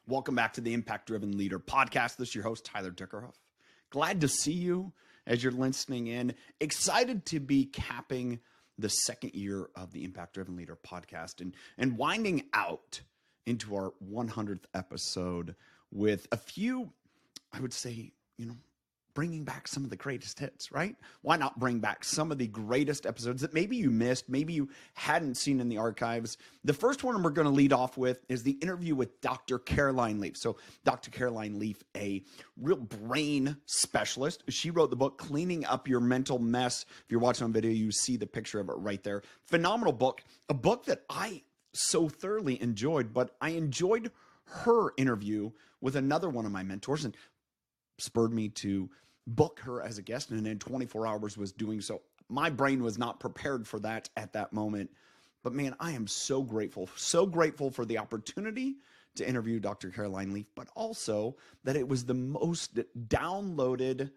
Welcome back to the Impact Driven Leader podcast. This is your host, Tyler Dickerhoff. Glad to see you as you're listening in. Excited to be capping the second year of the Impact Driven Leader podcast and winding out into our 100th episode with a few, I would say, bringing back some of the greatest hits, right? Why not bring back some of the greatest episodes that maybe you missed, maybe you hadn't seen in the archives? The first one we're going to lead off with is the interview with Dr. Caroline Leaf. So Dr. Caroline Leaf, a real brain specialist. She wrote the book, Cleaning Up Your Mental Mess. If you're watching on video, you see the picture of it right there. Phenomenal book, a book that I so thoroughly enjoyed, but I enjoyed her interview with another one of my mentors and spurred me to book her as a guest, and in 24 hours was doing so. My brain was not prepared for that at that moment, but man, I am so grateful for the opportunity to interview Dr. Caroline Leaf, but also that it was the most downloaded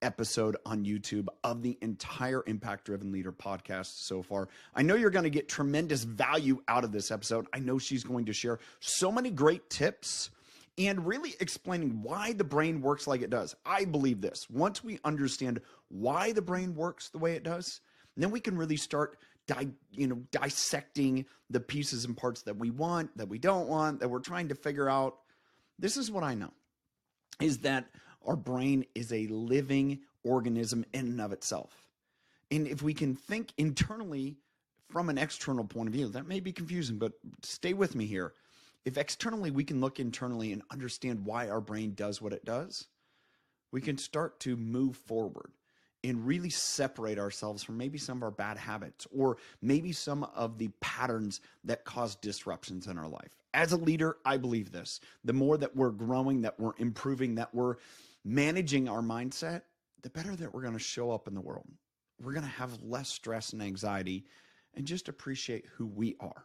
episode on YouTube of the entire Impact Driven Leader podcast so far. I know you're going to get tremendous value out of this episode. I know she's going to share so many great tips and really explaining why the brain works like it does. I believe this. Once we understand why the brain works the way it does, then we can really start dissecting the pieces and parts that we want, that we don't want, that we're trying to figure out. This is what I know, is that our brain is a living organism in and of itself. And if we can think internally from an external point of view, that may be confusing, but stay with me here. If externally we can look internally and understand why our brain does what it does, we can start to move forward and really separate ourselves from maybe some of our bad habits or maybe some of the patterns that cause disruptions in our life. As a leader, I believe this. The more that we're growing, that we're improving, that we're managing our mindset, the better that we're going to show up in the world. We're going to have less stress and anxiety and just appreciate who we are.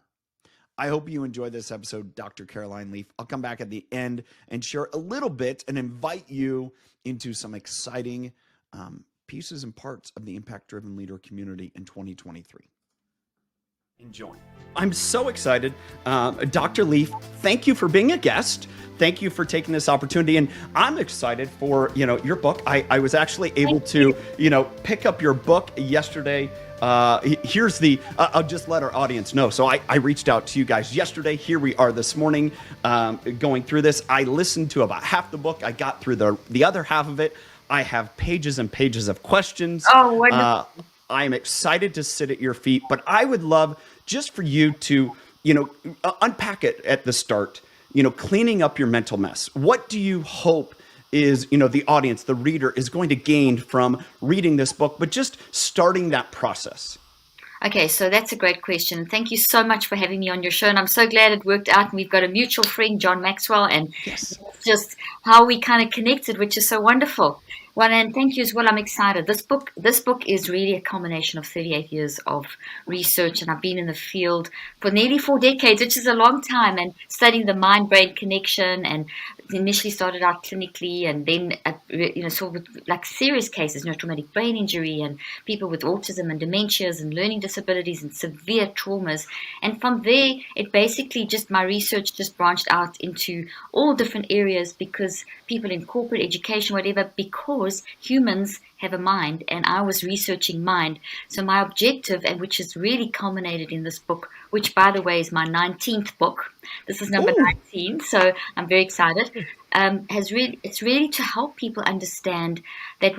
I hope you enjoy this episode, Dr. Caroline Leaf. I'll come back at the end and share a little bit and invite you into some exciting pieces and parts of the Impact Driven Leader community in 2023. Enjoy. I'm so excited. Dr. Leaf, thank you for being a guest. Thank you for taking this opportunity. And I'm excited for, your book. I was actually able to, pick up your book yesterday. Here's I'll just let our audience know. So I reached out to you guys yesterday. Here we are this morning going through this. I listened to about half the book. I got through the other half of it. I have pages and pages of questions. Oh, wonderful. I'm excited to sit at your feet, but I would love just for you to, unpack it at the start, cleaning up your mental mess. What do you hope is, the audience, the reader is going to gain from reading this book, but just starting that process? Okay, so that's a great question. Thank you so much for having me on your show. And I'm so glad it worked out. And we've got a mutual friend, John Maxwell, and yes, just how we kind of connected, which is so wonderful. Well, and thank you as well. I'm excited. This book is really a culmination of 38 years of research, and I've been in the field for nearly 4 decades, which is a long time, and studying the mind-brain connection. And initially started out clinically, and then sort of like serious cases, traumatic brain injury, and people with autism and dementias and learning disabilities and severe traumas. And from there, it basically my research just branched out into all different areas, because people in corporate education, whatever, because humans have a mind, and I was researching mind. So my objective, and which is really culminated in this book, which by the way is my 19th book. This is number 19, so I'm very excited. It's really to help people understand that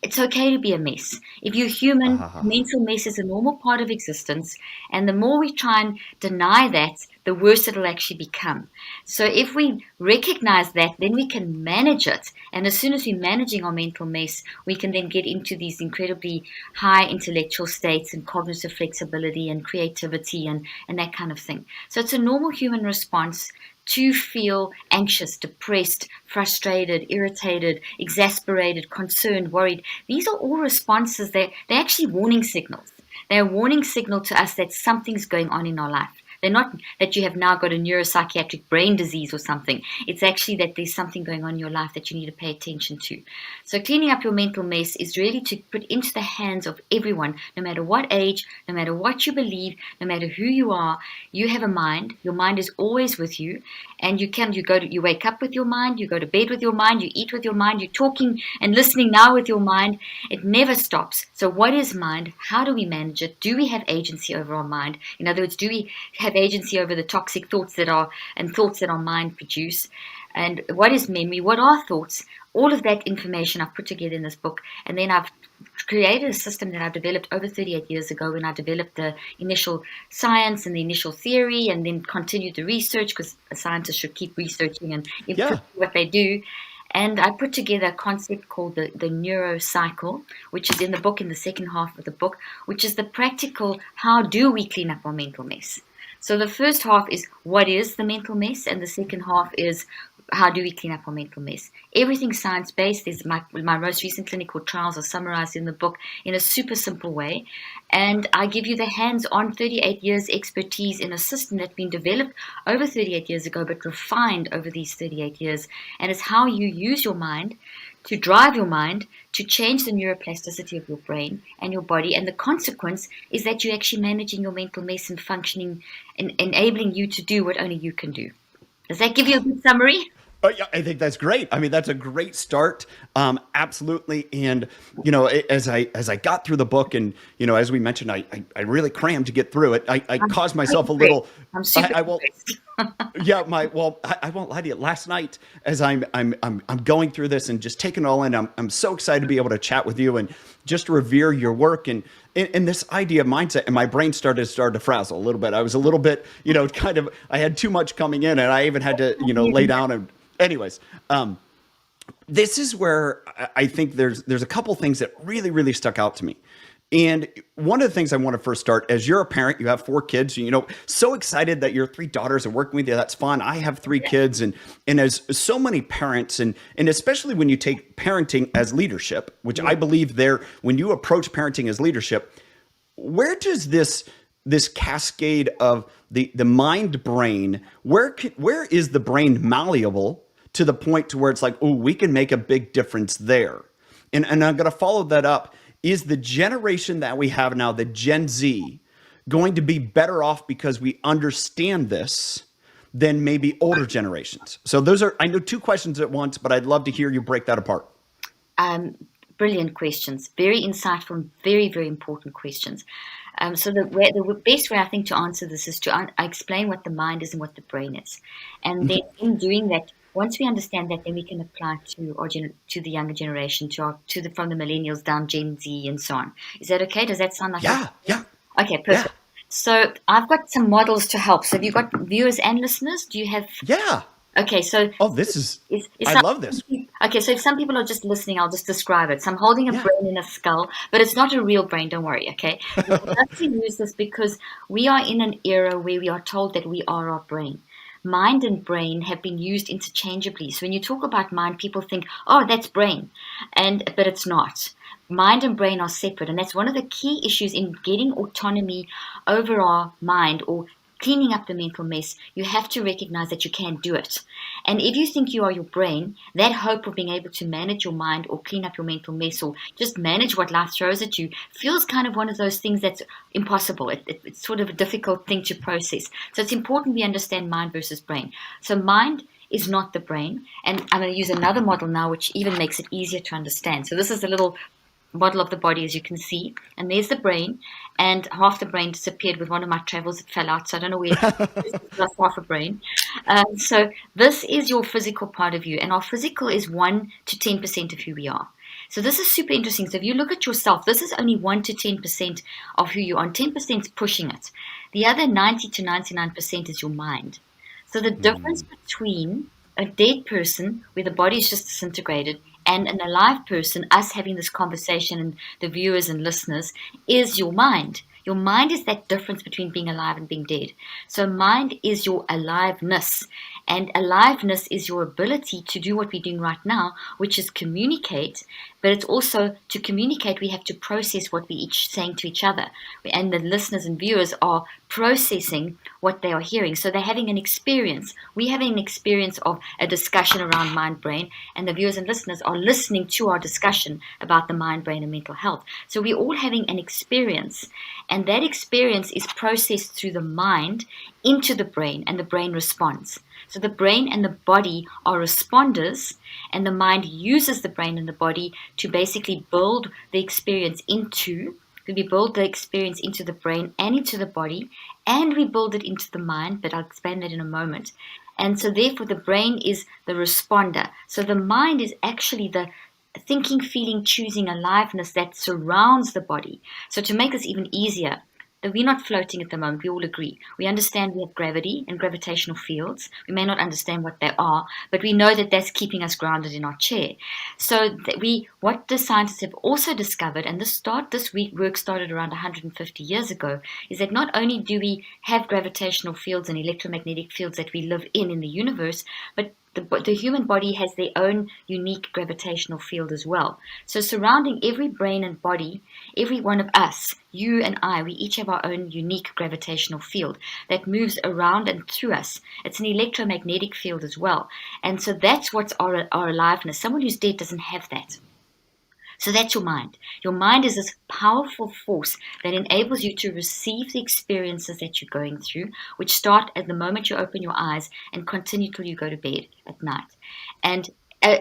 it's okay to be a mess. If you're human, mental mess is a normal part of existence. And the more we try and deny that, the worse it'll actually become. So if we recognize that, then we can manage it. And as soon as we're managing our mental mess, we can then get into these incredibly high intellectual states and cognitive flexibility and creativity and that kind of thing. So it's a normal human response to feel anxious, depressed, frustrated, irritated, exasperated, concerned, worried. These are all responses. They're actually warning signals. They're a warning signal to us that something's going on in our life. They're not that you have now got a neuropsychiatric brain disease or something. It's actually that there's something going on in your life that you need to pay attention to. So cleaning up your mental mess is really to put into the hands of everyone, no matter what age, no matter what you believe, no matter who you are. You have a mind. Your mind is always with you, and you wake up with your mind, you go to bed with your mind, you eat with your mind, you're talking and listening now with your mind. It never stops. So what is mind? How do we manage it? Do we have agency over our mind? In other words, do we have agency over the toxic thoughts that our mind produce? And what is memory? What are thoughts? All of that information I've put together in this book, and then I've created a system that I've developed over 38 years ago when I developed the initial science and the initial theory, and then continued the research, because a scientist should keep researching and improve what they do. And I put together a concept called the neurocycle, which is in the book, in the second half of the book, which is the practical, how do we clean up our mental mess? So the first half is what is the mental mess, and the second half is how do we clean up our mental mess? Everything's science-based. There's my most recent clinical trials are summarized in the book in a super simple way. And I give you the hands-on 38 years expertise in a system that's been developed over 38 years ago, but refined over these 38 years. And it's how you use your mind to drive your mind to change the neuroplasticity of your brain and your body. And the consequence is that you're actually managing your mental mess and functioning and enabling you to do what only you can do. Does that give you a good summary? Oh, yeah, I think that's great. I mean, that's a great start. Absolutely. And, as I got through the book, and, as we mentioned, I really crammed to get through it. I caused myself a little. I'm super I won't. Yeah, I won't lie to you. Last night, as I'm going through this and just taking it all in, I'm so excited to be able to chat with you and just revere your work and this idea of mindset. And my brain started to frazzle a little bit. I was a little bit, I had too much coming in, and I even had to, lay down and. Anyways, this is where I think there's a couple things that really, really stuck out to me. And one of the things I want to first start, as you're a parent, you have 4 kids, so excited that your 3 daughters are working with you. That's fun. I have 3 kids, and as so many parents, and especially when you take parenting as leadership, which I believe when you approach parenting as leadership, where does this cascade of the mind brain, where is the brain malleable to the point to where it's like, oh, we can make a big difference there? And I'm going to follow that up. Is the generation that we have now, the Gen Z, going to be better off because we understand this than maybe older generations? So those are, I know, 2 questions at once, but I'd love to hear you break that apart. Brilliant questions. Very insightful and very, very important questions. So the best way I think to answer this is to explain what the mind is and what the brain is. And then in doing that, once we understand that, then we can apply to the younger generation, from the millennials down, Gen Z, and so on. Is that okay? Does that sound like Yeah. Okay, perfect. Yeah. So I've got some models to help. So have you got viewers and listeners? Do you have? Yeah. Okay, so... Oh, this is... I love this. Okay, so if some people are just listening, I'll just describe it. So I'm holding a brain in a skull, but it's not a real brain, don't worry, okay? I love to use this because we are in an era where we are told that we are our brain. Mind and brain have been used interchangeably. So when you talk about mind, people think, oh, that's brain, but it's not. Mind and brain are separate, and that's one of the key issues in getting autonomy over our mind, or cleaning up the mental mess. You have to recognize that you can't do it. And if you think you are your brain, that hope of being able to manage your mind or clean up your mental mess or just manage what life throws at you feels kind of one of those things that's impossible. It's sort of a difficult thing to process. So it's important we understand mind versus brain. So mind is not the brain. And I'm going to use another model now, which even makes it easier to understand. So this is a little model of the body, as you can see, and there's the brain, and half the brain disappeared with one of my travels. It fell out, so I don't know where that's half a brain. So this is your physical part of you, and our physical is 1 to 10% of who we are. So this is super interesting. So if you look at yourself, this is only 1 to 10% of who you are, and 10% is pushing it. The other 90 to 99% is your mind. So the difference between a dead person, where the body is just disintegrated, and an alive person, us having this conversation, and the viewers and listeners, is your mind. Your mind is that difference between being alive and being dead. So mind is your aliveness. And aliveness is your ability to do what we're doing right now, which is communicate. But it's also to communicate, we have to process what we're each saying to each other. And the listeners and viewers are processing what they are hearing. So they're having an experience. We're having an experience of a discussion around mind brain, and the viewers and listeners are listening to our discussion about the mind brain and mental health. So we're all having an experience, and that experience is processed through the mind into the brain, and the brain responds. So the brain and the body are responders, and the mind uses the brain and the body to basically build the experience into. We build the experience into the brain and into the body, and we build it into the mind, but I'll explain that in a moment. And so therefore the brain is the responder. So the mind is actually the thinking, feeling, choosing aliveness that surrounds the body. So to make this even easier, that we're not floating at the moment, we all agree. We understand we have gravity and gravitational fields. We may not understand what they are, but we know that that's keeping us grounded in our chair. So what the scientists have also discovered, and this work started around 150 years ago, is that not only do we have gravitational fields and electromagnetic fields that we live in the universe, but the human body has their own unique gravitational field as well. So surrounding every brain and body, every one of us, you and I, we each have our own unique gravitational field that moves around and through us. It's an electromagnetic field as well. And so that's what's our aliveness. Someone who's dead doesn't have that. So that's your mind. Your mind is this powerful force that enables you to receive the experiences that you're going through, which start at the moment you open your eyes and continue till you go to bed at night. And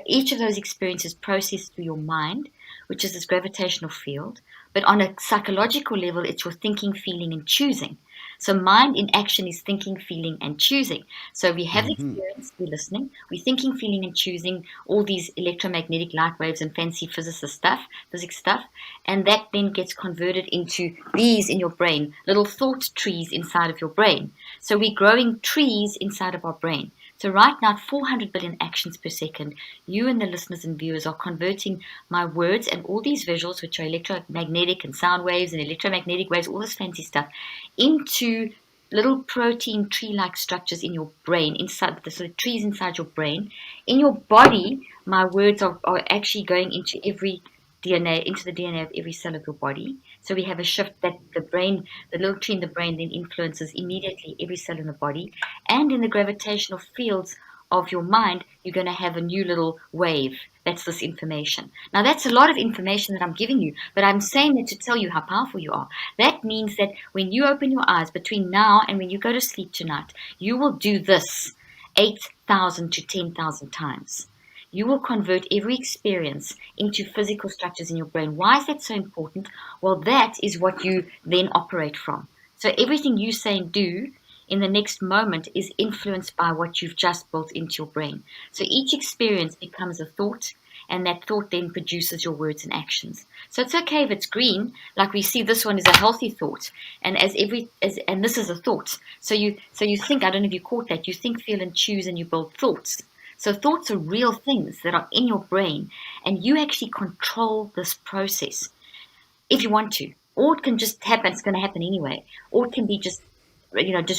each of those experiences processed through your mind, which is this gravitational field. But on a psychological level, it's your thinking, feeling, and choosing. So mind in action is thinking, feeling, and choosing. So we have the experience, we're listening, we're thinking, feeling, and choosing all these electromagnetic light waves and fancy physics stuff, and that then gets converted into these in your brain, little thought trees inside of your brain. So we're growing trees inside of our brain. So right now, at 400 billion actions per second, you and the listeners and viewers are converting my words and all these visuals, which are electromagnetic and sound waves and electromagnetic waves, all this fancy stuff, into little protein tree-like structures in your brain, inside the sort of trees inside your brain. In your body, my words are actually going into every DNA, into the DNA of every cell of your body. So we have a shift that the little tree in the brain then influences immediately every cell in the body. And in the gravitational fields of your mind, you're going to have a new little wave. That's this information. Now that's a lot of information that I'm giving you, but I'm saying that to tell you how powerful you are. That means that when you open your eyes between now and when you go to sleep tonight, you will do this 8,000 to 10,000 times. You will convert every experience into physical structures in your brain. Why is that so important? Well, that is what you then operate from. So everything you say and do in the next moment is influenced by what you've just built into your brain. So each experience becomes a thought, and that thought then produces your words and actions. So it's okay if it's green, like we see this one is a healthy thought, and and this is a thought. So you think, I don't know if you caught that, you think, feel, and choose, and you build thoughts. So thoughts are real things that are in your brain, and you actually control this process if you want to. Or it can just happen, it's going to happen anyway. Or it can be just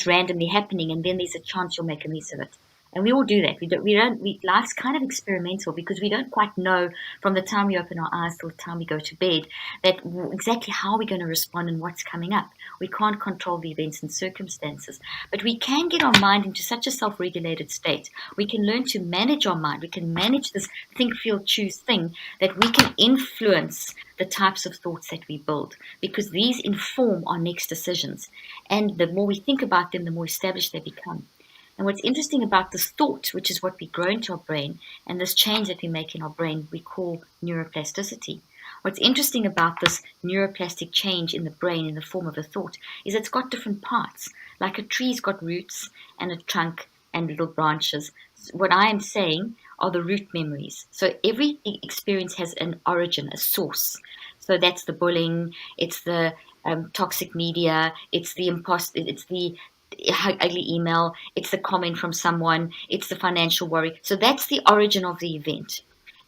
randomly happening, and then there's a chance you'll make a mess of it. And we all do that. Life's kind of experimental because we don't quite know from the time we open our eyes till the time we go to bed that exactly how we're going to respond and what's coming up. We can't control the events and circumstances, but we can get our mind into such a self-regulated state. We can learn to manage our mind. We can manage this think, feel, choose thing, that we can influence the types of thoughts that we build, because these inform our next decisions. And the more we think about them, the more established they become. And what's interesting about this thought, which is what we grow into our brain, and this change that we make in our brain, we call neuroplasticity. What's interesting about this neuroplastic change in the brain in the form of a thought is it's got different parts. Like a tree's got roots and a trunk and little branches. What I am saying are the root memories. So every experience has an origin, a source. So that's the bullying, it's the toxic media, it's the ugly email, it's the comment from someone, it's the financial worry. So that's the origin of the event.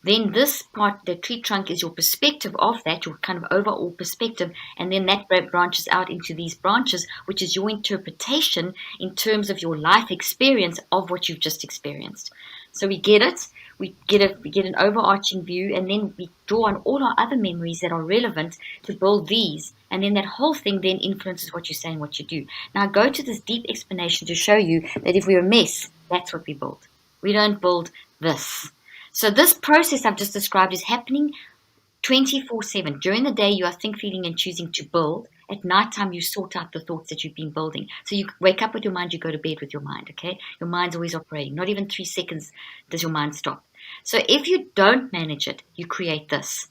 Then this part, the tree trunk, is your perspective of that, your kind of overall perspective, and then that branches out into these branches, which is your interpretation in terms of your life experience of what you've just experienced. So we get it, we get an overarching view, and then we draw on all our other memories that are relevant to build these, and then that whole thing then influences what you say and what you do. Now go to this deep explanation to show you that if we're a mess, that's what we build. We don't build this. So this process I've just described is happening 24/7. During the day, you are think, feeling, and choosing to build. At nighttime, you sort out the thoughts that you've been building. So you wake up with your mind, you go to bed with your mind, okay? Your mind's always operating. Not even 3 seconds does your mind stop. So if you don't manage it, you create this.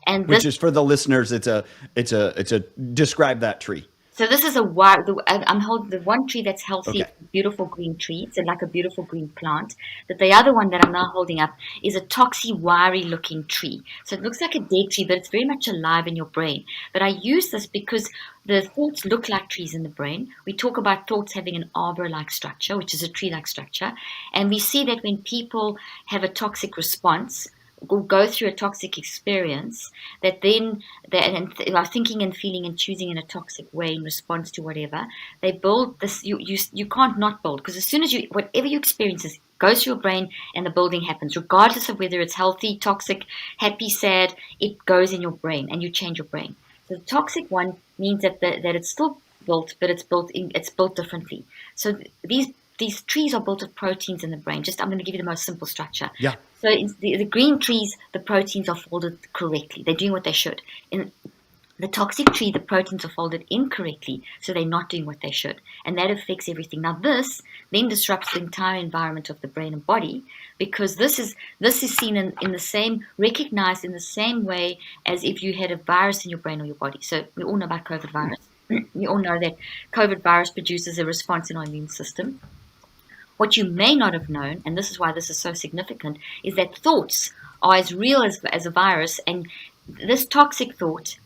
And Which is, for the listeners, it's a describe that tree. So this is I'm holding the one tree that's healthy, Okay. beautiful green tree. It's like a beautiful green plant. But the other one that I'm now holding up is a toxy, wiry looking tree. So it looks like a dead tree, but it's very much alive in your brain. But I use this because the thoughts look like trees in the brain. We talk about thoughts having an arbor-like structure, which is a tree-like structure. And we see that when people have a toxic response, or go through a toxic experience, that then they are thinking and feeling and choosing in a toxic way in response to whatever, they build this. You can't not build, because as soon as whatever you experience goes through your brain and the building happens, regardless of whether it's healthy, toxic, happy, sad, it goes in your brain and you change your brain. So the toxic one means that it's still built, but it's built differently. So these trees are built of proteins in the brain. I'm going to give you the most simple structure. Yeah. So in the green trees, the proteins are folded correctly. They're doing what they should. In the toxic tree, the proteins are folded incorrectly, so they're not doing what they should. And that affects everything. Now this then disrupts the entire environment of the brain and body, because this is seen recognized in the same way as if you had a virus in your brain or your body. So we all know about COVID virus. We all know that COVID virus produces a response in our immune system. What you may not have known, and this is why this is so significant, is that thoughts are as real as a virus, and this toxic thought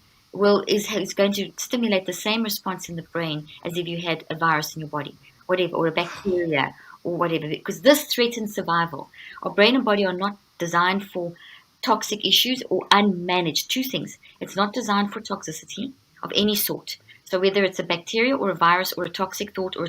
is going to stimulate the same response in the brain as if you had a virus in your body, whatever, or a bacteria, or whatever, because this threatens survival. Our brain and body are not designed for toxic issues or unmanaged. Two things. It's not designed for toxicity of any sort. So whether it's a bacteria or a virus or a toxic thought or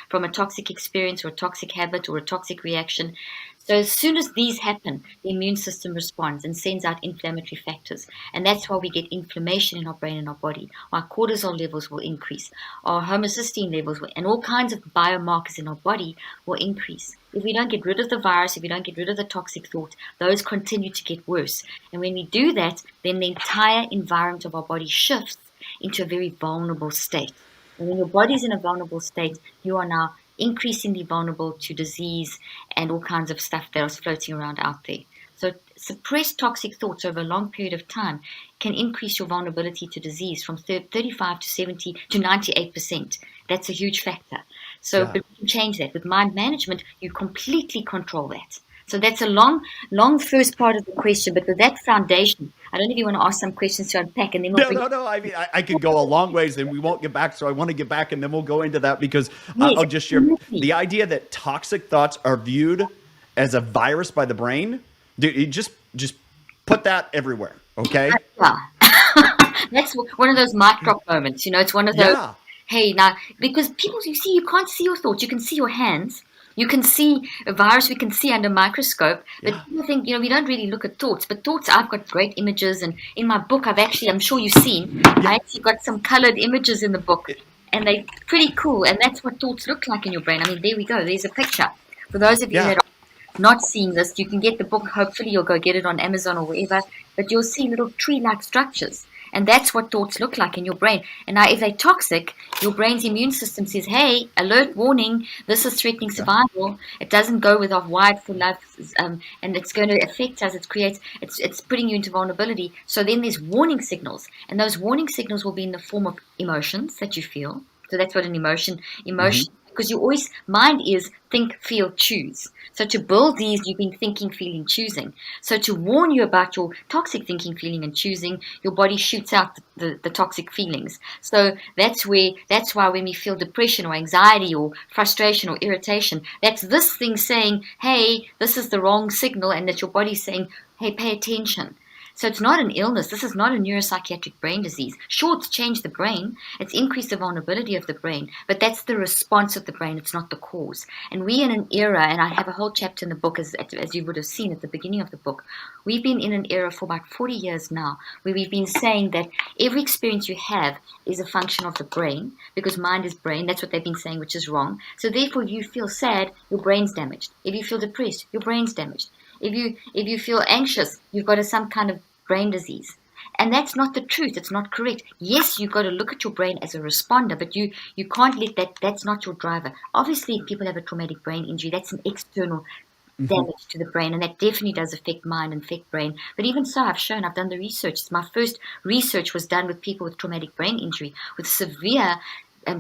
from a toxic experience or a toxic habit or a toxic reaction. So as soon as these happen, the immune system responds and sends out inflammatory factors. And that's why we get inflammation in our brain and our body. Our cortisol levels will increase. Our homocysteine levels and all kinds of biomarkers in our body will increase. If we don't get rid of the virus, if we don't get rid of the toxic thought, those continue to get worse. And when we do that, then the entire environment of our body shifts into a very vulnerable state. And when your body's in a vulnerable state, you are now increasingly vulnerable to disease and all kinds of stuff that is floating around out there. So suppressed toxic thoughts over a long period of time can increase your vulnerability to disease from 35 to 70 to 98%. That's a huge factor. So But we can change that. With mind management, you completely control that. So that's a long first part of the question, but with that foundation, I don't know if you want to ask some questions to unpack, and then we'll No. I mean, I could go a long ways, and we won't get back. So I want to get back, and then we'll go into that, because I'll just share the idea that toxic thoughts are viewed as a virus by the brain. Dude, you just put that everywhere, okay? Yeah. That's one of those mic drop moments. It's one of those. Yeah. Hey, now, because people, you can't see your thoughts. You can see your hands. You can see a virus, we can see under a microscope, but people think, we don't really look at thoughts. But thoughts, I've got great images, and in my book, I'm sure you've seen, I actually got some colored images in the book, and they're pretty cool, and that's what thoughts look like in your brain. I mean, there we go, there's a picture. For those of you that are not seeing this, you can get the book, hopefully you'll go get it on Amazon or wherever, but you'll see little tree-like structures. And that's what thoughts look like in your brain. And now if they're toxic, your brain's immune system says, hey, alert, warning, this is threatening survival. It doesn't go with our wired for love, and it's going to affect us. It's putting you into vulnerability. So then there's warning signals. And those warning signals will be in the form of emotions that you feel. So that's what an emotion, because you always, mind is think, feel, choose. So to build these, you've been thinking, feeling, choosing. So to warn you about your toxic thinking, feeling, and choosing, your body shoots out the toxic feelings. So that's why when we feel depression or anxiety or frustration or irritation, that's this thing saying, hey, this is the wrong signal, and that your body's saying, hey, pay attention. So it's not an illness. This is not a neuropsychiatric brain disease. Sure, it's changed the brain. It's increased the vulnerability of the brain, but that's the response of the brain. It's not the cause. And we're in an era, and I have a whole chapter in the book, as you would have seen at the beginning of the book. We've been in an era for about 40 years now, where we've been saying that every experience you have is a function of the brain, because mind is brain. That's what they've been saying, which is wrong. So therefore, you feel sad, your brain's damaged. If you feel depressed, your brain's damaged. If you feel anxious, you've got some kind of brain disease. And that's not the truth. It's not correct. Yes, you've got to look at your brain as a responder, but you can't let that's not your driver. Obviously, if people have a traumatic brain injury, that's an external damage to the brain, and that definitely does affect mind and affect brain. But even so, I've done the research. My first research was done with people with traumatic brain injury, with severe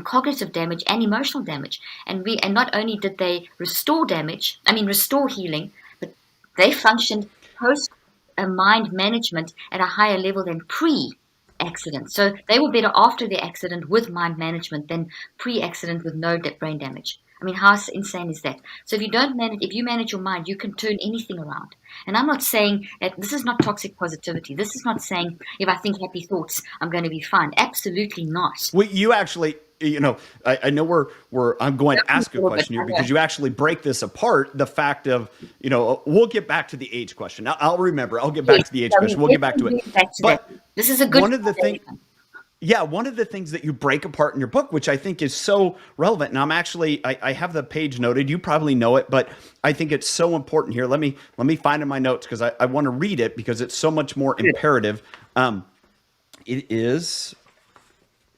cognitive damage and emotional damage. And not only did they restore healing, but they functioned post mind management at a higher level than pre-accident. So they were better after the accident with mind management than pre-accident with no brain damage. I mean, how insane is that? So if you manage your mind, you can turn anything around. And I'm not saying that this is not toxic positivity. This is not saying if I think happy thoughts, I'm going to be fine. Absolutely not. Well, you actually, I know I'm going to ask a question here because you actually break this apart. The fact of, we'll get back to the age question. I'll remember. I'll get back to the age question. We'll get back to it. But this is a good one of the things. Yeah, one of the things that you break apart in your book, which I think is so relevant, and I'm actually, I have the page noted. You probably know it, but I think it's so important here. Let me find in my notes because I want to read it because it's so much more imperative. It is,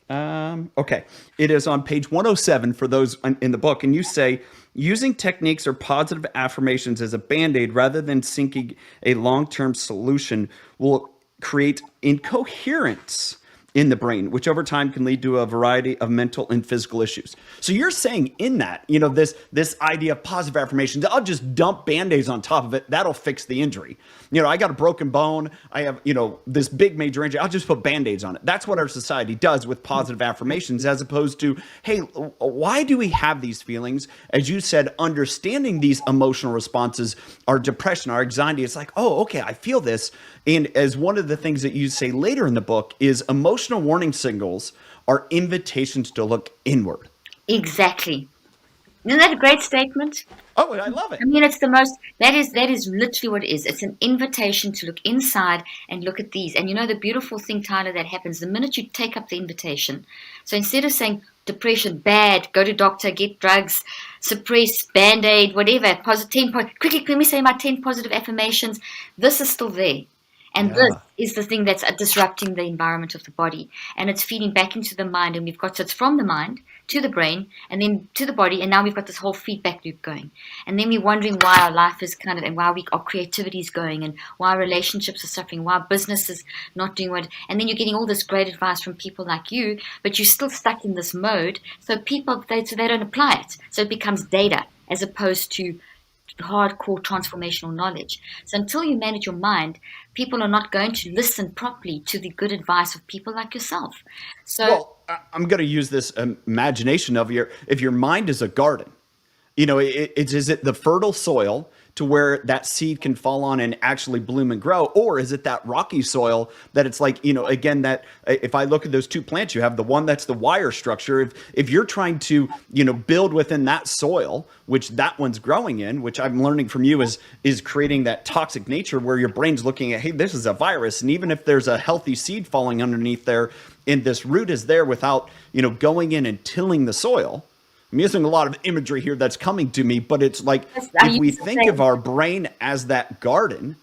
okay. It is on page 107 for those in the book, and you say, using techniques or positive affirmations as a Band-Aid rather than seeking a long-term solution will create incoherence in the brain, which over time can lead to a variety of mental and physical issues. So you're saying in that, this idea of positive affirmations, I'll just dump Band-Aids on top of it. That'll fix the injury. I got a broken bone. I have, this big major injury. I'll just put Band-Aids on it. That's what our society does with positive affirmations, as opposed to, hey, why do we have these feelings? As you said, understanding these emotional responses, our depression, our anxiety, it's like, oh, okay, I feel this. And as one of the things that you say later in the book is emotional warning signals are invitations to look inward. Exactly. Isn't that a great statement? Oh, I love it. I mean, that is literally what it is. It's an invitation to look inside and look at these. And the beautiful thing, Tyler, that happens the minute you take up the invitation. So instead of saying depression, bad, go to doctor, get drugs, suppress, Band-Aid, whatever, quickly, let me say my 10 positive affirmations. This is still there. And this is the thing that's disrupting the environment of the body. And it's feeding back into the mind. And so it's from the mind to the brain and then to the body. And now we've got this whole feedback loop going. And then we're wondering why our life is and why our creativity is going and why relationships are suffering, why business is not doing what. And then you're getting all this great advice from people like you, but you're still stuck in this mode. So they don't apply it. So it becomes data as opposed to hardcore transformational knowledge. So until you manage your mind, people are not going to listen properly to the good advice of people like yourself. So I'm going to use this imagination of if your mind is a garden, is it the fertile soil to where that seed can fall on and actually bloom and grow? Or is it that rocky soil that it's like, again, that if I look at those two plants, you have the one that's the wire structure. If you're trying to, build within that soil, which that one's growing in, which I'm learning from you is creating that toxic nature where your brain's looking at, hey, this is a virus. And even if there's a healthy seed falling underneath there and this root is there without, going in and tilling the soil, I'm using a lot of imagery here that's coming to me, but it's like if we think of our brain as that garden,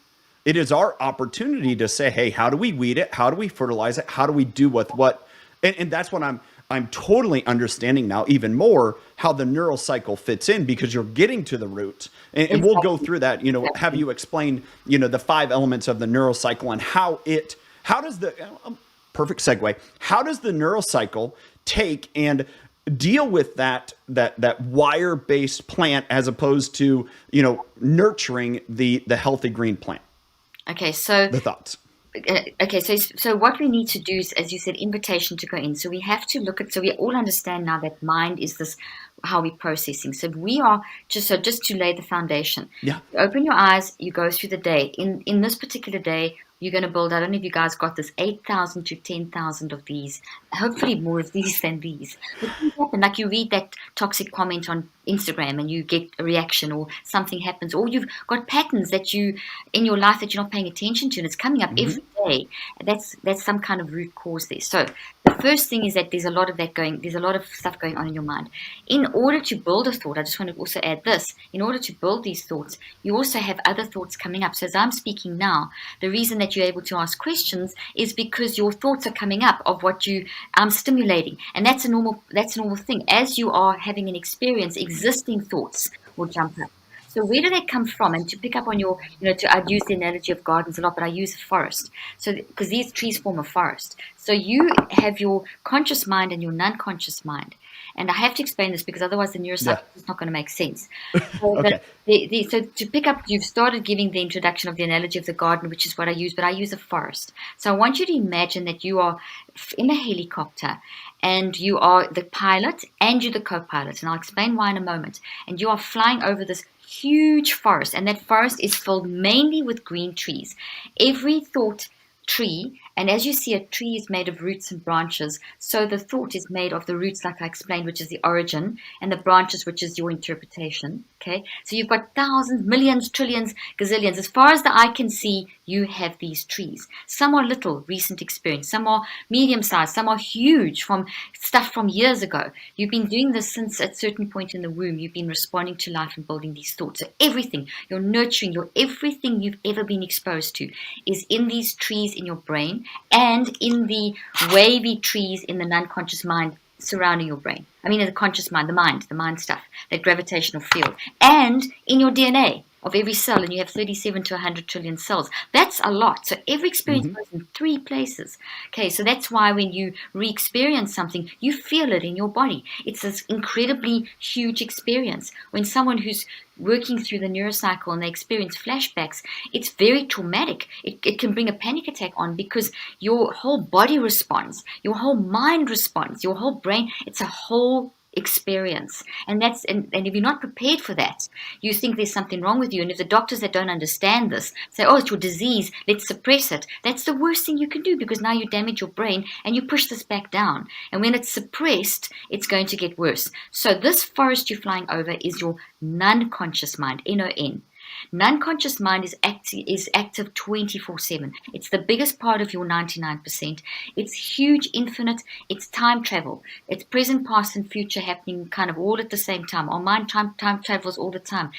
it is our opportunity to say, hey, how do we weed it? How do we fertilize it? How do we do with what? And that's what I'm totally understanding now even more how the neural cycle fits in because you're getting to the root. And we'll go through that, have you explain, the 5 elements of the neural cycle and how does the, perfect segue, how does the neural cycle take and deal with that wire-based plant as opposed to, nurturing the healthy green plant? Okay, so the thoughts. Okay, so what we need to do is, as you said, invitation to go in. So we have to look at, so we all understand now that mind is this how we're processing. So we are just to lay the foundation. Yeah. You open your eyes, you go through the day. In this particular day, you're going to build, I don't know if you guys got this, 8,000 to 10,000 of these, hopefully more of these than these. But things happen, like you read that toxic comment on Instagram and you get a reaction, or something happens, or you've got patterns that you in your life that you're not paying attention to, and it's coming up every day. That's some kind of root cause there. So the first thing is that there's a lot of stuff going on in your mind. In order to build a thought, I just want to also add this, in order to build these thoughts, you also have other thoughts coming up. So as I'm speaking now, the reason that you're able to ask questions is because your thoughts are coming up of what you stimulating, and that's a normal thing. As you are having an experience, existing thoughts will jump up. So where do they come from? And to pick up on your, I'd use the analogy of gardens a lot, but I use a forest. So because these trees form a forest. So you have your conscious mind and your non-conscious mind. And I have to explain this because otherwise the neuroscience is not going to make sense. So, Okay. So to pick up, you've started giving the introduction of the analogy of the garden, which is what I use, but I use a forest. So I want you to imagine that you are in a helicopter and you are the pilot and you're the co-pilot. And I'll explain why in a moment. And you are flying over this huge forest, and that forest is filled mainly with green trees. Every thought tree, and as you see, a tree is made of roots and branches, so the thought is made of the roots, like I explained, which is the origin, and the branches, which is your interpretation. Okay, so you've got thousands, millions, trillions, gazillions. As far as the eye can see, you have these trees. Some are little, recent experience. Some are medium-sized. Some are huge, from stuff from years ago. You've been doing this since at a certain point in the womb. You've been responding to life and building these thoughts. So everything, your nurturing, everything you've ever been exposed to is in these trees in your brain and in the wavy trees in the non-conscious mind surrounding your brain. I mean, in the conscious mind, the mind stuff, that gravitational field, and in your DNA of every cell, and you have 37 to 100 trillion cells. That's a lot. So every experience goes in 3 places. Okay, so that's why when you re-experience something, you feel it in your body. It's this incredibly huge experience. When someone who's working through the neurocycle and they experience flashbacks, it's very traumatic. It can bring a panic attack on because your whole body responds, your whole mind responds, your whole brain. It's a whole experience, and if you're not prepared for that, you think there's something wrong with you. And if the doctors that don't understand this say, oh, it's your disease, let's suppress it, that's the worst thing you can do, because now you damage your brain and you push this back down, and when it's suppressed, it's going to get worse. So this forest you're flying over is your non-conscious mind, NON. Non-conscious mind is active 24/7. It's the biggest part of your 99%. It's huge, infinite. It's time travel. It's present, past, and future happening kind of all at the same time. Our mind time travels all the time.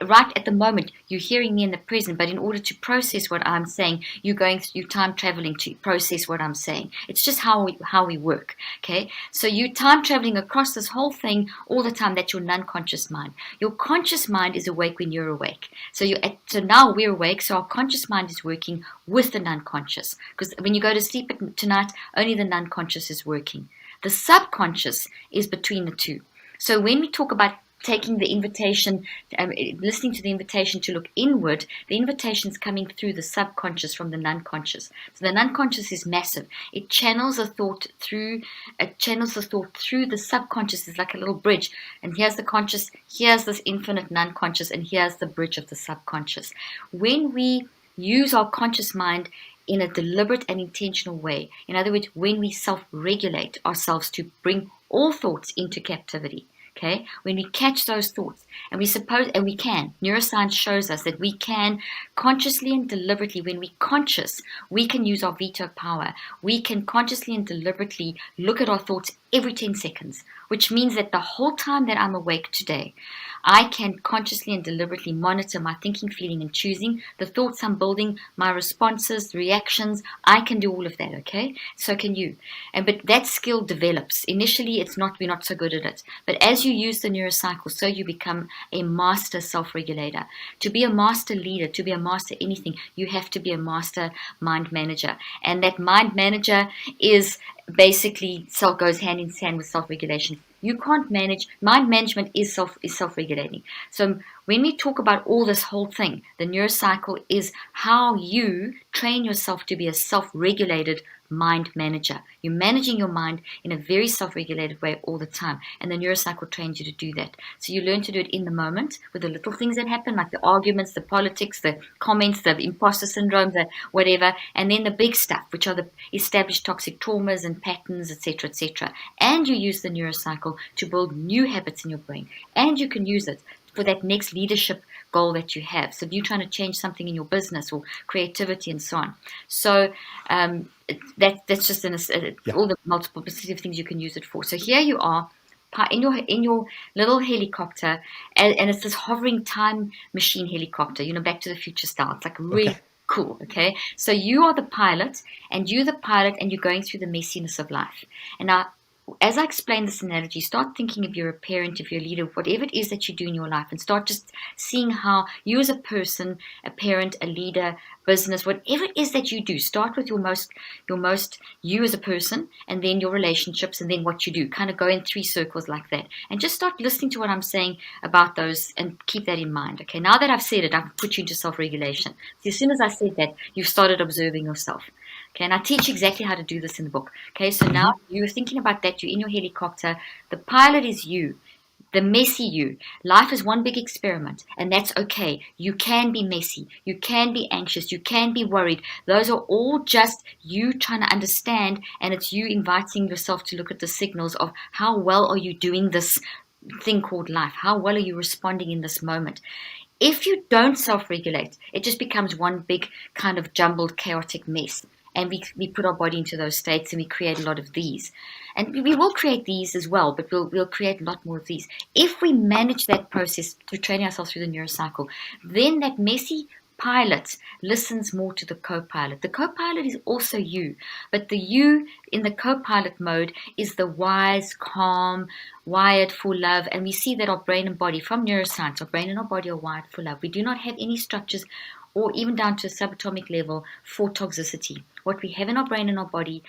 Right at the moment, you're hearing me in the present, but in order to process what I'm saying, you're time traveling to process what I'm saying. It's just how we work. Okay, so you time traveling across this whole thing all the time. That's your non-conscious mind. Your conscious mind is awake when you're awake. So now we're awake, so our conscious mind is working with the non-conscious. Because when you go to sleep tonight, only the non-conscious is working. The subconscious is between the two. So when we talk about taking the invitation, listening to the invitation to look inward, the invitation is coming through the subconscious from the non-conscious. So the non-conscious is massive. It channels the thought through the subconscious. It's like a little bridge. And here's the conscious, here's this infinite non-conscious, and here's the bridge of the subconscious. When we use our conscious mind in a deliberate and intentional way, in other words, when we self-regulate ourselves to bring all thoughts into captivity, okay, when we catch those thoughts, and we can, neuroscience shows us that we can consciously and deliberately, when we conscious, we can use our veto power. We can consciously and deliberately look at our thoughts every 10 seconds, which means that the whole time that I'm awake today, I can consciously and deliberately monitor my thinking, feeling, and choosing, the thoughts I'm building, my responses, the reactions. I can do all of that, okay? So can you. But that skill develops. Initially, we're not so good at it. But as you use the neurocycle, so you become a master self-regulator. To be a master leader, to be a master anything, you have to be a master mind manager. And that mind manager is basically goes hand in hand with self-regulation. You can't manage. Mind management is self-regulating. So When we talk about all this whole thing, the neurocycle is how you train yourself to be a self-regulated mind manager. You're managing your mind in a very self-regulated way all the time. And the neurocycle trains you to do that. So you learn to do it in the moment with the little things that happen, like the arguments, the politics, the comments, the imposter syndrome, the whatever. And then the big stuff, which are the established toxic traumas and patterns, etc., etc. And you use the neurocycle to build new habits in your brain. And you can use it for that next leadership goal that you have. So if you're trying to change something in your business or creativity and so on. So that's just all the multiple positive things you can use it for. So here you are in your little helicopter, and it's this hovering time machine helicopter, Back to the Future style. It's like really cool. Okay, so you are the pilot, and you're going through the messiness of life. And now, as I explain this analogy, start thinking if you're a parent, if you're a leader, whatever it is that you do in your life, and start just seeing how you as a person, a parent, a leader, business, whatever it is that you do, start with your most you as a person, and then your relationships, and then what you do. Kind of go in 3 circles like that. And just start listening to what I'm saying about those and keep that in mind. Okay, now that I've said it, I've put you into self-regulation. So as soon as I said that, you've started observing yourself. Okay, and I teach exactly how to do this in the book. Okay, so now you're thinking about that, you're in your helicopter, the pilot is you, the messy you. Life is one big experiment, and that's okay. You can be messy, you can be anxious, you can be worried. Those are all just you trying to understand, and it's you inviting yourself to look at the signals of how well are you doing this thing called life? How well are you responding in this moment? If you don't self-regulate, it just becomes one big kind of jumbled, chaotic mess. And we put our body into those states, and we create a lot of these. And we will create these as well, but we'll create a lot more of these. If we manage that process through training ourselves through the neurocycle, then that messy pilot listens more to the co-pilot. The co-pilot is also you, but the you in the co-pilot mode is the wise, calm, wired for love. And we see that our brain and body, from neuroscience, our brain and our body are wired for love. We do not have any structures, or even down to a subatomic level, for toxicity. What we have in our brain and our body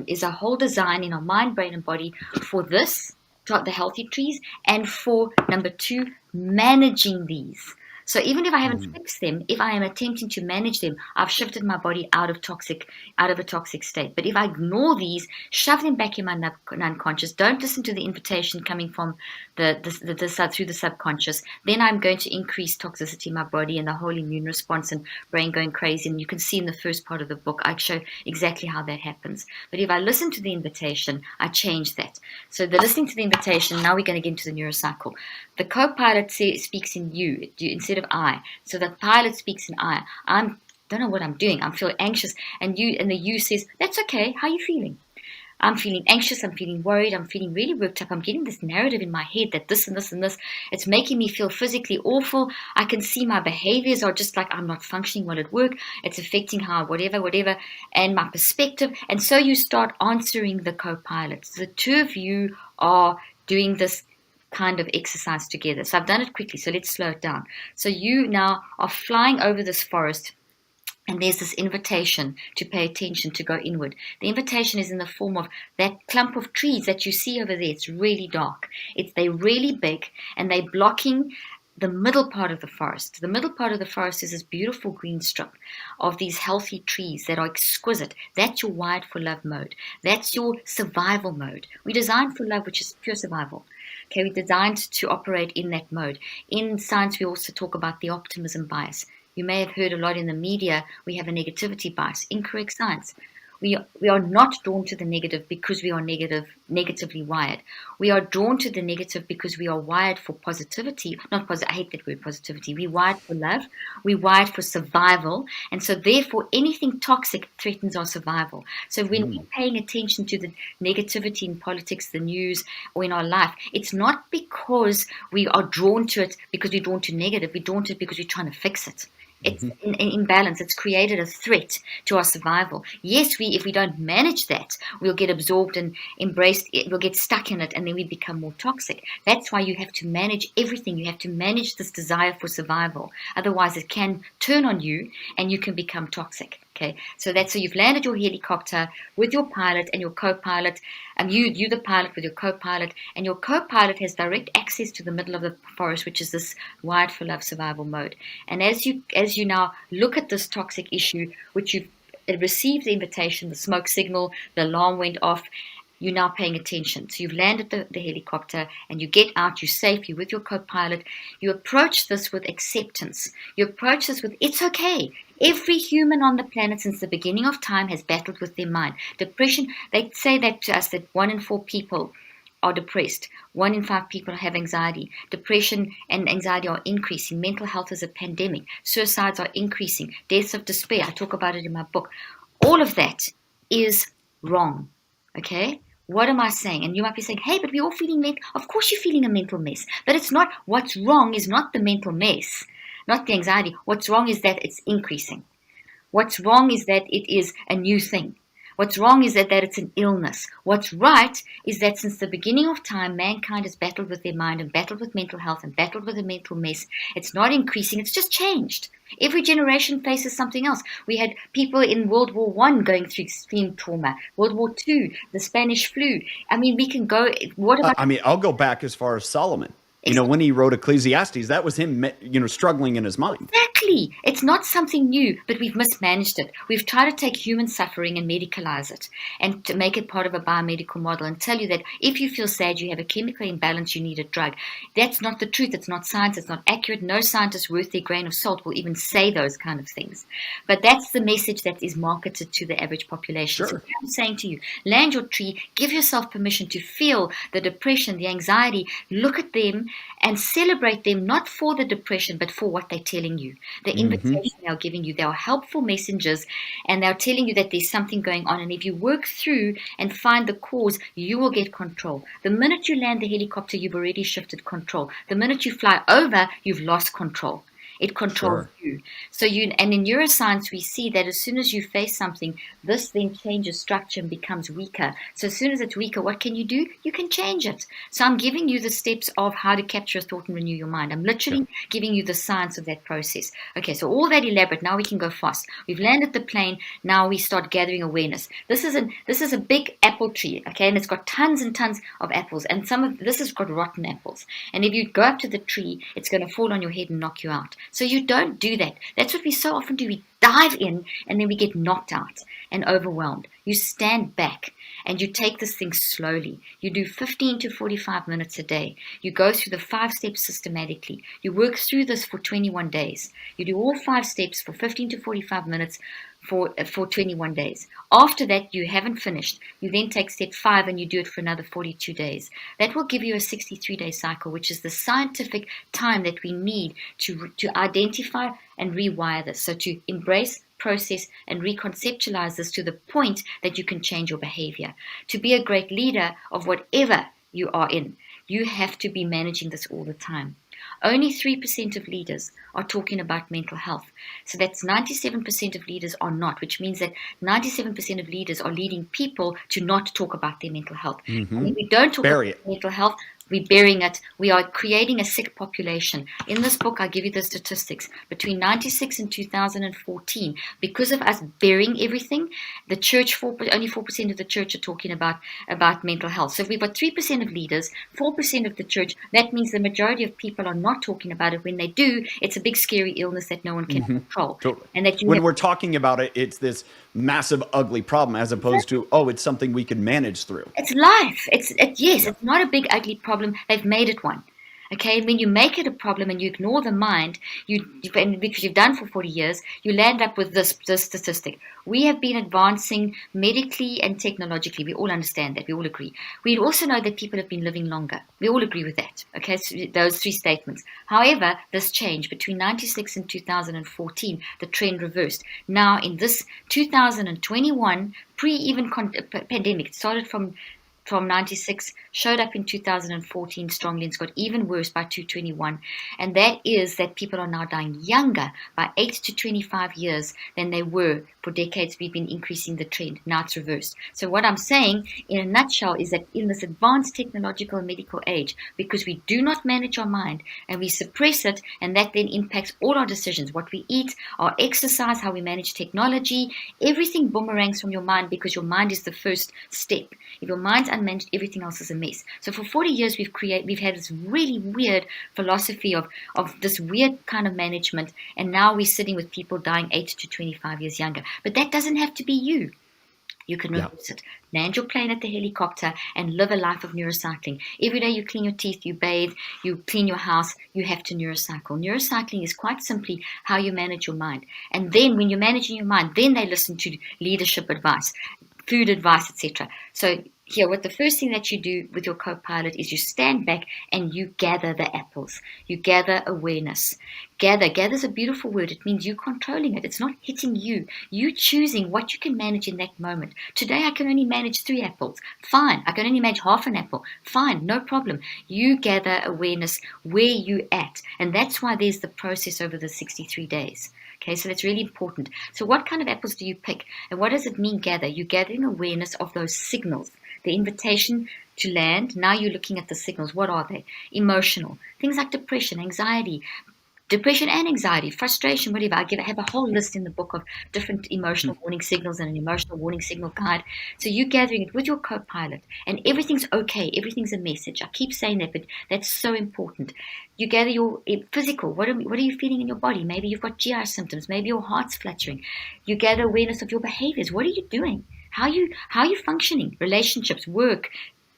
is a whole design in our mind, brain, and body for this, the healthy trees, and for, number 2, managing these. So even if I haven't fixed them, if I am attempting to manage them, I've shifted my body out of a toxic state. But if I ignore these, shove them back in my unconscious, don't listen to the invitation coming from through the subconscious, then I'm going to increase toxicity in my body and the whole immune response and brain going crazy. And you can see in the first part of the book, I show exactly how that happens. But if I listen to the invitation, I change that. So the listening to the invitation, now we're going to get into the neurocycle. The co-pilot speaks in you instead of I. So the pilot speaks in I. Don't know what I'm doing. I'm feeling anxious. And the you says, that's okay. How are you feeling? I'm feeling anxious. I'm feeling worried. I'm feeling really worked up. I'm getting this narrative in my head that this and this and this. It's making me feel physically awful. I can see my behaviors are just like I'm not functioning well at work. It's affecting how whatever, and my perspective. And so you start answering the co-pilot. So the 2 of you are doing this kind of exercise together. So I've done it quickly, so let's slow it down. So you now are flying over this forest, and there's this invitation to pay attention, to go inward. The invitation is in the form of that clump of trees that you see over there. It's really dark. They're really big, and they're blocking the middle part of the forest. The middle part of the forest is this beautiful green strip of these healthy trees that are exquisite. That's your wired for love mode. That's your survival mode. We designed for love, which is pure survival. Okay, we're designed to operate in that mode. In science, we also talk about the optimism bias. You may have heard a lot in the media, we have a negativity bias. Incorrect science. We are not drawn to the negative because we are negatively wired. We are drawn to the negative because we are wired for positivity. I hate that word, positivity. We wired for love. We wired for survival. And so therefore, anything toxic threatens our survival. So when we're paying attention to the negativity in politics, the news, or in our life, it's not because we are drawn to it because we're drawn to negative. We're drawn to it because we're trying to fix it. It's an imbalance. It's created a threat to our survival. Yes, if we don't manage that, we'll get absorbed and embraced. We'll get stuck in it, and then we become more toxic. That's why you have to manage everything. You have to manage this desire for survival. Otherwise, it can turn on you, and you can become toxic. Okay, so you've landed your helicopter with your pilot and your co-pilot, and you the pilot with your co-pilot, and your co-pilot has direct access to the middle of the forest, which is this wired for love survival mode. And as you now look at this toxic issue, which you've received the invitation, the smoke signal, the alarm went off, you're now paying attention. So you've landed the helicopter and you get out, you're safe, you're with your co-pilot. You approach this with acceptance. You approach this with, it's okay. Every human on the planet since the beginning of time has battled with their mind. Depression, they say that to us, that 1 in 4 people are depressed. 1 in 5 people have anxiety. Depression and anxiety are increasing. Mental health is a pandemic. Suicides are increasing. Deaths of despair, I talk about it in my book. All of that is wrong. Okay? What am I saying? And you might be saying, hey, but we're all feeling of course you're feeling a mental mess. But it's not, what's wrong is not the mental mess, not the anxiety. What's wrong is that it's increasing. What's wrong is that it is a new thing. What's wrong is that it's an illness. What's right is that since the beginning of time, mankind has battled with their mind and battled with mental health and battled with a mental mess. It's not increasing, it's just changed. Every generation faces something else. We had people in World War I going through extreme trauma. World War II, the Spanish flu. I mean, we can go, what about... I'll go back as far as Solomon. When he wrote Ecclesiastes, that was him, struggling in his mind. Exactly. It's not something new, but we've mismanaged it. We've tried to take human suffering and medicalize it and to make it part of a biomedical model and tell you that if you feel sad, you have a chemical imbalance, you need a drug. That's not the truth. It's not science. It's not accurate. No scientist worth their grain of salt will even say those kind of things. But that's the message that is marketed to the average population. Sure. So I'm saying to you, land your tree, give yourself permission to feel the depression, the anxiety, look at them, and celebrate them not for the depression, but for what they're telling you. The invitation they are giving you, they are helpful messengers, and they're telling you that there's something going on. And if you work through and find the cause, you will get control. The minute you land the helicopter, you've already shifted control. The minute you fly over, you've lost control. It controls you. So and in neuroscience, we see that as soon as you face something, this then changes structure and becomes weaker. So as soon as it's weaker, what can you do? You can change it. So I'm giving you the steps of how to capture a thought and renew your mind. I'm literally giving you the science of that process. Okay, so all that elaborate. Now we can go fast. We've landed the plane. Now we start gathering awareness. This is a big apple tree, okay, and it's got tons and tons of apples, and some of this has got rotten apples. And if you go up to the tree, it's going to fall on your head and knock you out. So you don't do that. That's what we so often do. We dive in and then we get knocked out and overwhelmed. You stand back and you take this thing slowly. You do 15 to 45 minutes a day. You go through the 5 steps systematically. You work through this for 21 days. You do all 5 steps for 15 to 45 minutes for 21 days. After that, you haven't finished. You then take step 5 and you do it for another 42 days. That will give you a 63-day cycle, which is the scientific time that we need to identify and rewire this. So to embrace, process, and reconceptualize this to the point that you can change your behavior. To be a great leader of whatever you are in, you have to be managing this all the time. Only 3% of leaders are talking about mental health. So that's 97% of leaders are not, which means that 97% of leaders are leading people to not talk about their mental health. And if we don't talk about mental health, we're burying it. We are creating a sick population. In this book, I give you the statistics. Between 96 and 2014, because of us burying everything, the church, only 4% of the church are talking about mental health. So if we've got 3% of leaders, 4% of the church, that means the majority of people are not talking about it. When they do, it's a big, scary illness that no one can control. Totally. And that when we're talking about it, it's this massive, ugly problem as opposed to, it's something we can manage through. It's life. It's not a big, ugly problem. They've made it one. Okay, and when you make it a problem and you ignore the mind, because you've done for 40 years, you land up with this statistic. We have been advancing medically and technologically. We all understand that. We all agree. We also know that people have been living longer. We all agree with that. Okay, so those 3 statements. However, this changed. Between 96 and 2014, the trend reversed. Now, in this 2021, pre-even pandemic, it started from 96, showed up in 2014 strongly, and it's got even worse by 2021. And that is that people are now dying younger by 8 to 25 years than they were for decades we've been increasing the trend. Now it's reversed. So what I'm saying in a nutshell is that in this advanced technological and medical age, because we do not manage our mind and we suppress it, and that then impacts all our decisions, what we eat, our exercise, how we manage technology, everything boomerangs from your mind, because your mind is the first step. If your mind's unmanaged, everything else is a mess. So for 40 years we've had this really weird philosophy of this weird kind of management, and now we're sitting with people dying 8 to 25 years younger. But that doesn't have to be you. You can reverse it. Land your plane at the helicopter and live a life of neurocycling. Every day you clean your teeth, you bathe, you clean your house, you have to neurocycle. Neurocycling is quite simply how you manage your mind. And then when you're managing your mind, then they listen to leadership advice, food advice, etc. So here, what the first thing that you do with your co-pilot is you stand back and you gather the apples. You gather awareness. Gather is a beautiful word. It means you controlling it. It's not hitting you. You choosing what you can manage in that moment. Today I can only manage 3 apples. Fine. I can only manage half an apple. Fine. No problem. You gather awareness where you at. And that's why there's the process over the 63 days. Okay, so that's really important. So what kind of apples do you pick? And what does it mean gather? You're gathering awareness of those signals. The invitation to land, now you're looking at the signals. What are they? Emotional. Things like depression and anxiety, frustration, whatever. I have a whole list in the book of different emotional warning signals and an emotional warning signal guide. So you're gathering it with your co-pilot, and everything's okay. Everything's a message. I keep saying that, but that's so important. You gather your physical. What are you feeling in your body? Maybe you've got GI symptoms. Maybe your heart's fluttering. You gather awareness of your behaviors. What are you doing? How are you functioning? Relationships, work,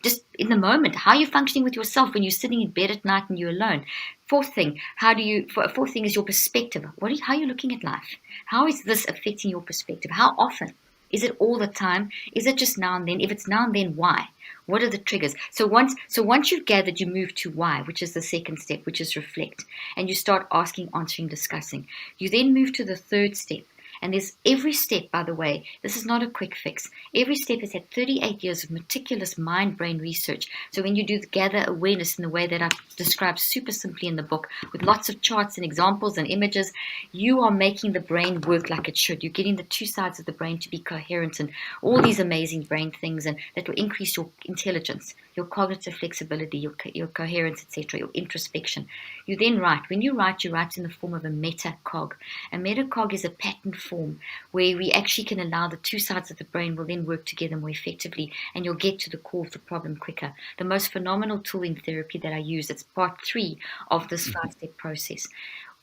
just in the moment. How are you functioning with yourself when you're sitting in bed at night and you're alone? Fourth thing is your perspective. How are you looking at life? How is this affecting your perspective? How often? Is it all the time? Is it just now and then? If it's now and then, why? What are the triggers? So once you've gathered, you move to why, which is the second step, which is reflect. And you start asking, answering, discussing. You then move to the third step. And there's every step, by the way, this is not a quick fix. Every step has had 38 years of meticulous mind-brain research. So when you do gather awareness in the way that I've described super simply in the book, with lots of charts and examples and images, you are making the brain work like it should. You're getting the 2 sides of the brain to be coherent and all these amazing brain things, and that will increase your intelligence, your cognitive flexibility, your coherence, etc., your introspection. You then write. When you write in the form of a metacog. A metacog is a pattern form where we actually can allow the 2 sides of the brain will then work together more effectively, and you'll get to the core of the problem quicker. The most phenomenal tool in therapy that I use, it's part 3 of this 5-step process.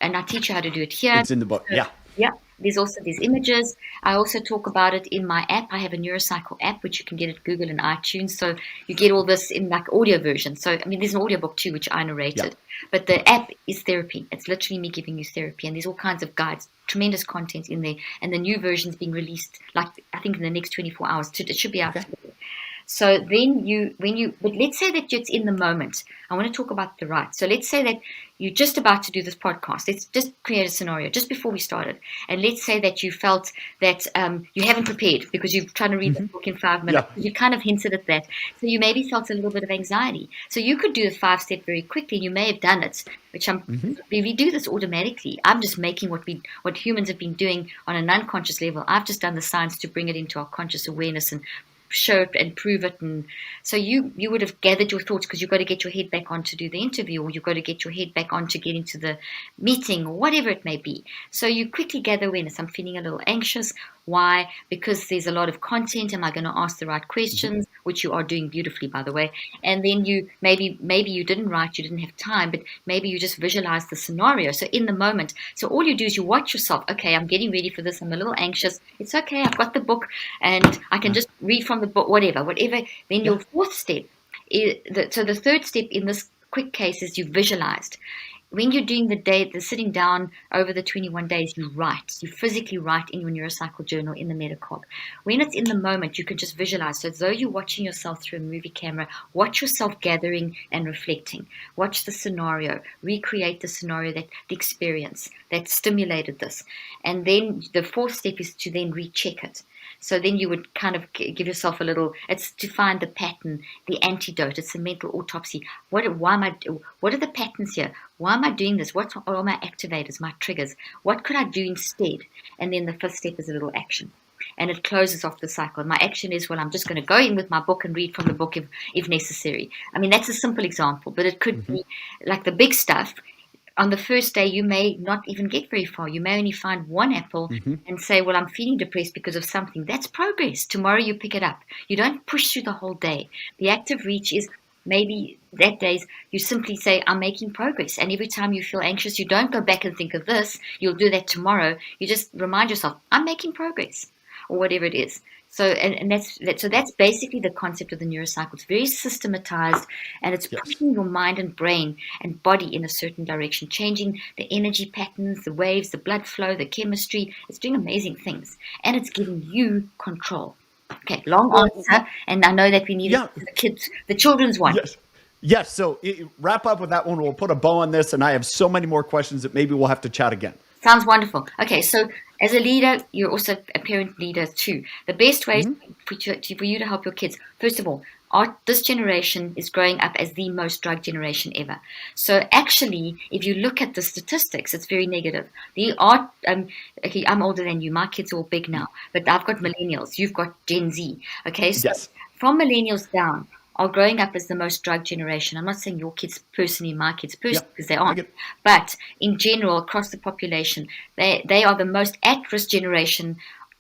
And I teach you how to do it here. It's in the book, yeah. Yeah. There's also these images. I also talk about it in my app. I have a Neurocycle app, which you can get at Google and iTunes. So you get all this in like audio version. So, I mean, there's an audiobook too, which I narrated. Yeah. But the app is therapy. It's literally me giving you therapy. And there's all kinds of guides, tremendous content in there. And the new version's being released, like, I think in the next 24 hours. It should be out. Okay. So then but let's say that it's in the moment. I want to talk about the right. So let's say that you're just about to do this podcast. Let's just create a scenario just before we started. And let's say that you felt that you haven't prepared because you're trying to read the book in 5 minutes. Yeah. You kind of hinted at that. So you maybe felt a little bit of anxiety. So you could do the 5-step very quickly. You may have done it, which we do this automatically. I'm just making what humans have been doing on an unconscious level. I've just done the science to bring it into our conscious awareness and show it and prove it. And so you would have gathered your thoughts because you've got to get your head back on to do the interview, or you've got to get your head back on to get into the meeting, or whatever it may be. So you quickly gather awareness. I'm feeling a little anxious. Why? Because there's a lot of content. Am I going to ask the right questions? Which you are doing beautifully, by the way. And then you maybe you didn't write, you didn't have time, but maybe you just visualize the scenario. So in the moment, so all you do is you watch yourself. Okay, I'm getting ready for this. I'm a little anxious. It's okay. I've got the book and I can just read from the book, whatever. Then your 4th step is so the 3rd step in this quick case is you visualized. When you're doing the sitting down over the 21 days, you write. You physically write in your Neurocycle journal in the metacog. When it's in the moment, you can just visualize. So as though you're watching yourself through a movie camera, watch yourself gathering and reflecting. Watch the scenario. Recreate the scenario, the experience that stimulated this. And then the 4th step is to then recheck it. So then you would kind of give yourself a little, it's to find the pattern, the antidote. It's a mental autopsy. What are the patterns here? Why am I doing this? What are my activators, my triggers? What could I do instead? And then the fifth step is a little action. And it closes off the cycle. My action is, well, I'm just going to go in with my book and read from the book if necessary. I mean, that's a simple example, but it could be like the big stuff. On the first day, you may not even get very far. You may only find one apple and say, well, I'm feeling depressed because of something. That's progress. Tomorrow you pick it up. You don't push through the whole day. The active reach is maybe that days you simply say, I'm making progress. And every time you feel anxious, you don't go back and think of this. You'll do that tomorrow. You just remind yourself, I'm making progress, or whatever it is. So that's basically the concept of the neurocycle. It's very systematized, and it's pushing your mind and brain and body in a certain direction, changing the energy patterns, the waves, the blood flow, the chemistry. It's doing amazing things, and it's giving you control. Okay, long answer, and I know that we need the children's one. Yes. So wrap up with that one. We'll put a bow on this, and I have so many more questions that maybe we'll have to chat again. Sounds wonderful. Okay, so as a leader, you're also a parent leader too. The best way for you to help your kids, first of all, this generation is growing up as the most drug generation ever. So actually, if you look at the statistics, it's very negative. I'm older than you. My kids are all big now, but I've got millennials. You've got Gen Z. Okay, so from millennials down, are growing up as the most drug generation. I'm not saying your kids personally, my kids personally, because they aren't. But in general, across the population, they are the most at-risk generation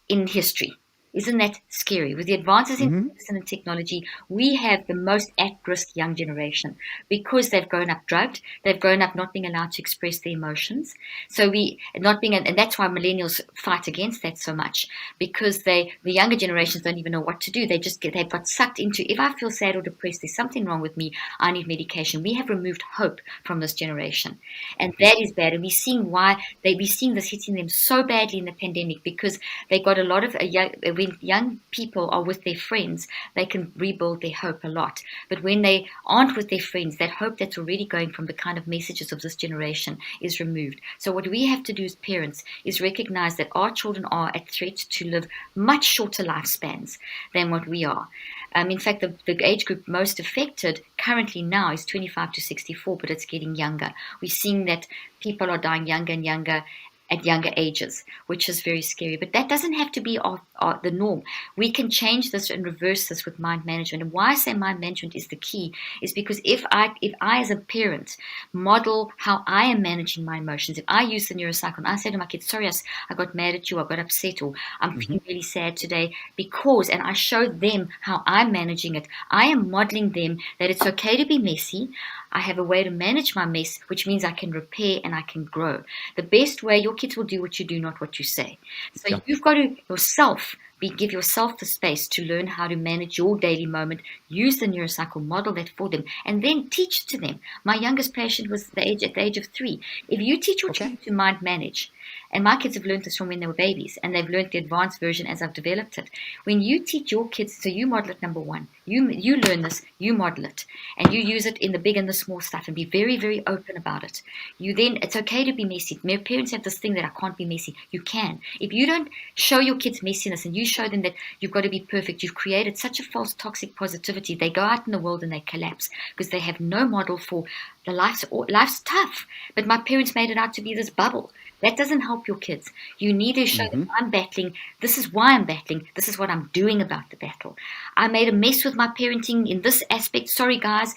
in history. Isn't that scary? With the advances in medicine and technology, we have the most at-risk young generation because they've grown up drugged. They've grown up not being allowed to express their emotions. So and that's why millennials fight against that so much, because the younger generations don't even know what to do. They've got sucked into, if I feel sad or depressed, there's something wrong with me, I need medication. We have removed hope from this generation, and that is bad. And we're seeing this hitting them so badly in the pandemic because they got a lot of when young people are with their friends, they can rebuild their hope a lot. But when they aren't with their friends, that hope that's already going from the kind of messages of this generation is removed. So what we have to do as parents is recognize that our children are at threat to live much shorter lifespans than what we are. In fact, the age group most affected currently now is 25 to 64, but it's getting younger. We're seeing that people are dying younger and younger at younger ages, which is very scary. But that doesn't have to be the norm. We can change this and reverse this with mind management. And why I say mind management is the key is because if I as a parent model how I am managing my emotions, if I use the neurocycle and I say to my kids, sorry, I got mad at you, I got upset, or I'm feeling really sad today and I show them how I'm managing it, I am modeling them that it's okay to be messy. I have a way to manage my mess, which means I can repair and I can grow. The best way, your kids will do what you do, not what you say. So you've got to give yourself the space to learn how to manage your daily moment, use the neurocycle, model that for them, and then teach it to them. My youngest patient was at the age of 3. If you teach your children to mind manage, and my kids have learned this from when they were babies, and they've learned the advanced version as I've developed it. When you teach your kids, so you model it, number one. You learn this, you model it, and you use it in the big and the small stuff, and be very, very open about it. It's okay to be messy. Parents have this thing that I can't be messy. You can. If you don't show your kids messiness and you show them that you've got to be perfect, you've created such a false toxic positivity. They go out in the world and they collapse because they have no model for the life's tough. But my parents made it out to be this bubble. That doesn't help your kids. You need to show them I'm battling. This is why I'm battling. This is what I'm doing about the battle. I made a mess with my parenting in this aspect. Sorry, guys.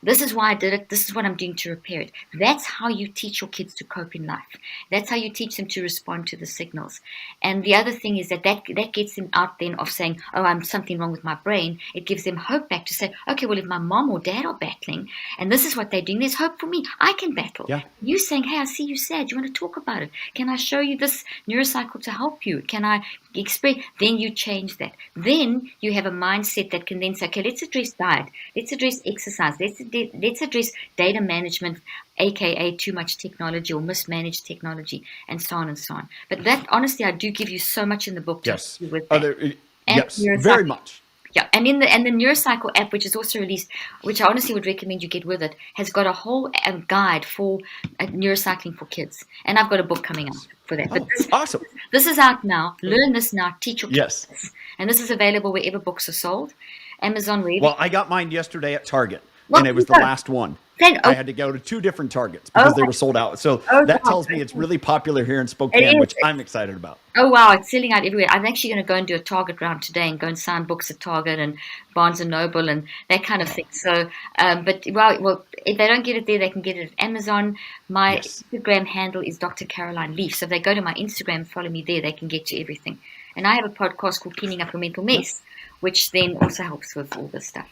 This is why I did it. This is what I'm doing to repair it. That's how you teach your kids to cope in life. That's how you teach them to respond to the signals. And the other thing is that gets them out then of saying, oh, I'm something wrong with my brain. It gives them hope back to say, okay, well, if my mom or dad are battling and this is what they're doing, there's hope for me. I can battle. Yeah. You saying, hey, I see you sad. Do you want to talk about it? Can I show you this neurocycle to help you? Can I explain? Then you change that. Then you have a mindset that can then say, okay, let's address diet. Let's address exercise. Let's address data management, aka too much technology or mismanaged technology, and so on and so on. But that, honestly, I do give you so much in the book to help you with that. Yes, very much. Yeah, and the Neurocycle app, which is also released, which I honestly would recommend you get with it, has got a whole guide for neurocycling for kids. And I've got a book coming out. for that. Oh, But awesome. this is out now. Learn this now. Teach your kids. Yes. And this is available wherever books are sold. Amazon, wherever. Well, I got mine yesterday at Target, Well, and it was the last one. I had to go to 2 different Targets because they were sold out. So that tells me it's really popular here in Spokane, which I'm excited about. Oh, wow. It's selling out everywhere. I'm actually going to go and do a Target round today and go and sign books at Target and Barnes & Noble and that kind of thing. So, but, well, if they don't get it there, they can get it at Amazon. My Instagram handle is Dr. Caroline Leaf. So if they go to my Instagram, follow me there, they can get to everything. And I have a podcast called Cleaning Up Your Mental Mess, which then also helps with all this stuff.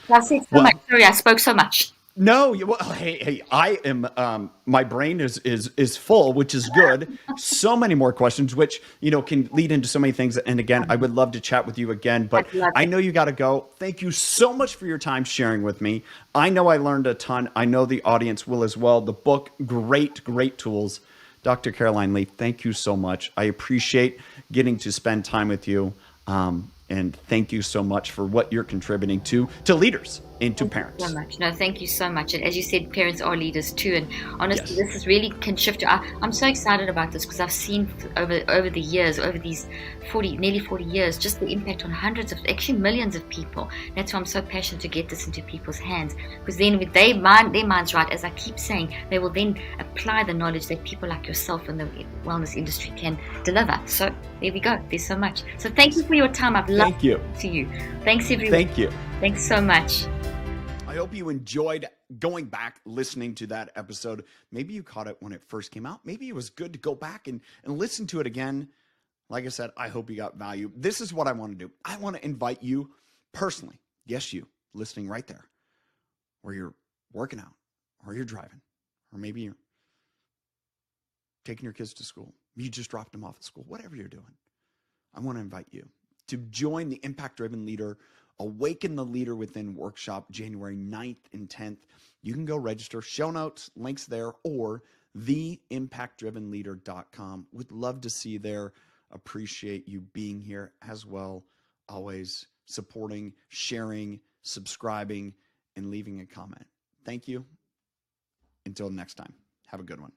So I said so much. Sorry, I spoke so much. No, hey, I am. My brain is full, which is good. So many more questions, which can lead into so many things. And again, I would love to chat with you again, but I know you got to go. Thank you so much for your time sharing with me. I know I learned a ton. I know the audience will as well. The book, great tools. Dr. Caroline Leaf, thank you so much. I appreciate getting to spend time with you. And thank you so much for what you're contributing to leaders and to parents. So much. No, thank you so much. And as you said, parents are leaders too. And honestly, this is really can shift. I'm so excited about this because I've seen over the years, over these nearly 40 years, just the impact on hundreds of, actually millions of people. That's why I'm so passionate to get this into people's hands. Because then with their minds right, as I keep saying, they will then apply the knowledge that people like yourself in the wellness industry can deliver. So there we go. There's so much. So thank you for your time. I've loved to you. Thanks everyone. Thank you. Thanks so much. I hope you enjoyed going back, listening to that episode. Maybe you caught it when it first came out. Maybe it was good to go back and listen to it again. Like I said, I hope you got value. This is what I want to do. I want to invite you personally. Yes, you listening right there, where you're working out or you're driving, or maybe you're taking your kids to school. You just dropped them off at school, whatever you're doing. I want to invite you to join the Impact Driven Leader Awaken the Leader Within workshop, January 9th and 10th. You can go register, show notes, links there, or theimpactdrivenleader.com. Would love to see you there. Appreciate you being here as well. Always supporting, sharing, subscribing, and leaving a comment. Thank you. Until next time, have a good one.